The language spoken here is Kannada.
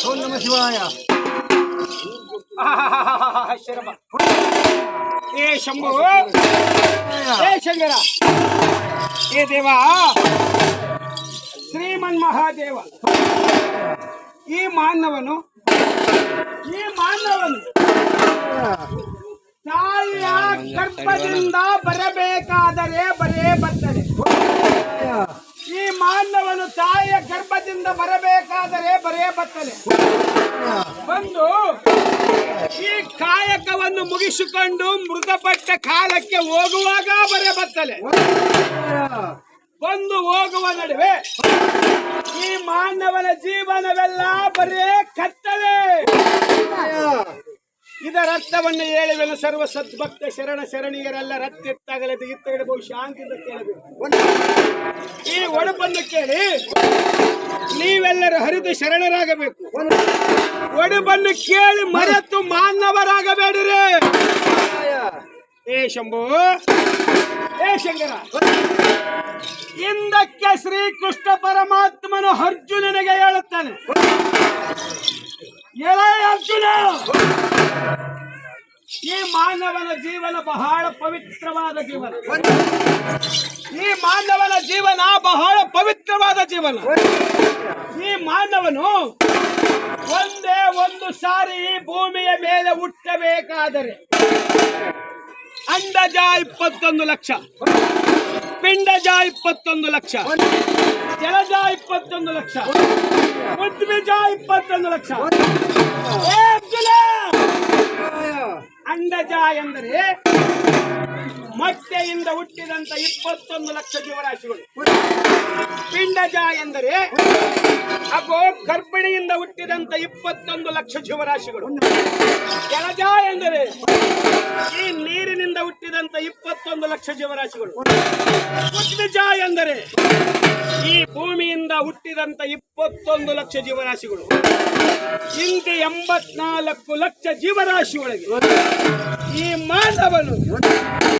ಓಂ ನಮಃ ಶಿವಾಯ. ಏ ಶಂಭು, ಏ ಶಂಕರ, ಏ ದೇವ, ಶ್ರೀಮನ್ ಮಹಾದೇವ, ಈ ಮಾನವನು ತಾಯಿಯ ಗರ್ಭದಿಂದ ಬರಬೇಕಾದರೆ ಬರೇ ಬರ್ತದೆ. ಈ ಮಾನವನು ತಾಯಿಯ ಗರ್ಭದಿಂದ ಬರಬೇಕಾದರೆ ಬರೇ ಬರ್ತದೆ. ಬಂದು ಈ ಕಾಯಕವನ್ನು ಮುಗಿಸಿಕೊಂಡು ಮೃತಪಟ್ಟ ಕಾಲಕ್ಕೆ ಹೋಗುವಾಗ ಬರೇ ಬರ್ತಲೆ. ಬಂದು ಹೋಗುವ ನಡುವೆ ಈ ಮಾನವನ ಜೀವನವೆಲ್ಲ ಬರೇ ಕತ್ತಲೆ. ಇದರ ಅರ್ಥವನ್ನು ಹೇಳುವೆನು. ಸರ್ವ ಸದ್ಭಕ್ತ ಶರಣ ಶರಣಿಯರೆಲ್ಲ ರತ್ತೆತ್ತಾಗಲದೆ ಇತ್ತಗಡೆ ಬಹು ಶಾಂತಿಯಿಂದ ಕೇಳಬೇಕು. ಈ ಒಡಪನ್ನು ಕೇಳಿ ನೀವೆಲ್ಲರೂ ಹರಿದು ಶರಣರಾಗಬೇಕು. ಒಡಪನ್ನು ಕೇಳಿ ಮರೆತು ಮಾನವರಾಗಬೇಡಿರಿ. ಏ ಶಂಭು, ಏ ಶಂಕರ, ಹಿಂದಕ್ಕೆ ಶ್ರೀಕೃಷ್ಣ ಪರಮಾತ್ಮನು ಅರ್ಜುನನಿಗೆ ಹೇಳುತ್ತಾನೆ, ಎಲೈ ಅರ್ಜುನ, ಈ ಮಾನವನ ಜೀವನ ಬಹಳ ಪವಿತ್ರವಾದ ಜೀವನ. ಈ ಮಾನವನ ಜೀವನ ಬಹಳ ಪವಿತ್ರವಾದ ಜೀವನ. ಈ ಮಾನವನು ಒಂದೇ ಒಂದು ಸಾರಿ ಈ ಭೂಮಿಯ ಮೇಲೆ ಹುಟ್ಟಬೇಕಾದರೆ ಅಂಡಜ 21 ಲಕ್ಷ, ಪಿಂಡಜ 21 ಲಕ್ಷ, ಜಲಜ 21 ಲಕ್ಷ, ಪೃಥ್ವಿಜ 21 ಲಕ್ಷ. ಅಂಡಜ ಎಂದರೆ ಮೊಟ್ಟೆಯಿಂದ ಹುಟ್ಟಿದಂತ 21 ಲಕ್ಷ ಜೀವರಾಶಿಗಳು. ಪಿಂಡಜ ಎಂದರೆ ಅಗೋ ಗರ್ಭಿಣಿಯಿಂದ ಹುಟ್ಟಿದಂತ 21 ಲಕ್ಷ ಜೀವರಾಶಿಗಳು. ಜಲಜ ಎಂದರೆ ಈ ನೀರಿನಿಂದ ಹುಟ್ಟಿದಂತ 21 ಲಕ್ಷ ಜೀವರಾಶಿಗಳು. ಪೃಥ್ವಿಜ ಎಂದರೆ ಈ ಭೂಮಿಯಿಂದ ಹುಟ್ಟಿದಂತ 21 ಲಕ್ಷ ಜೀವರಾಶಿಗಳು. ಇಂದು 84 ಲಕ್ಷ ಜೀವರಾಶಿ ಒಳಗೆ ಈ ಮಾನವನು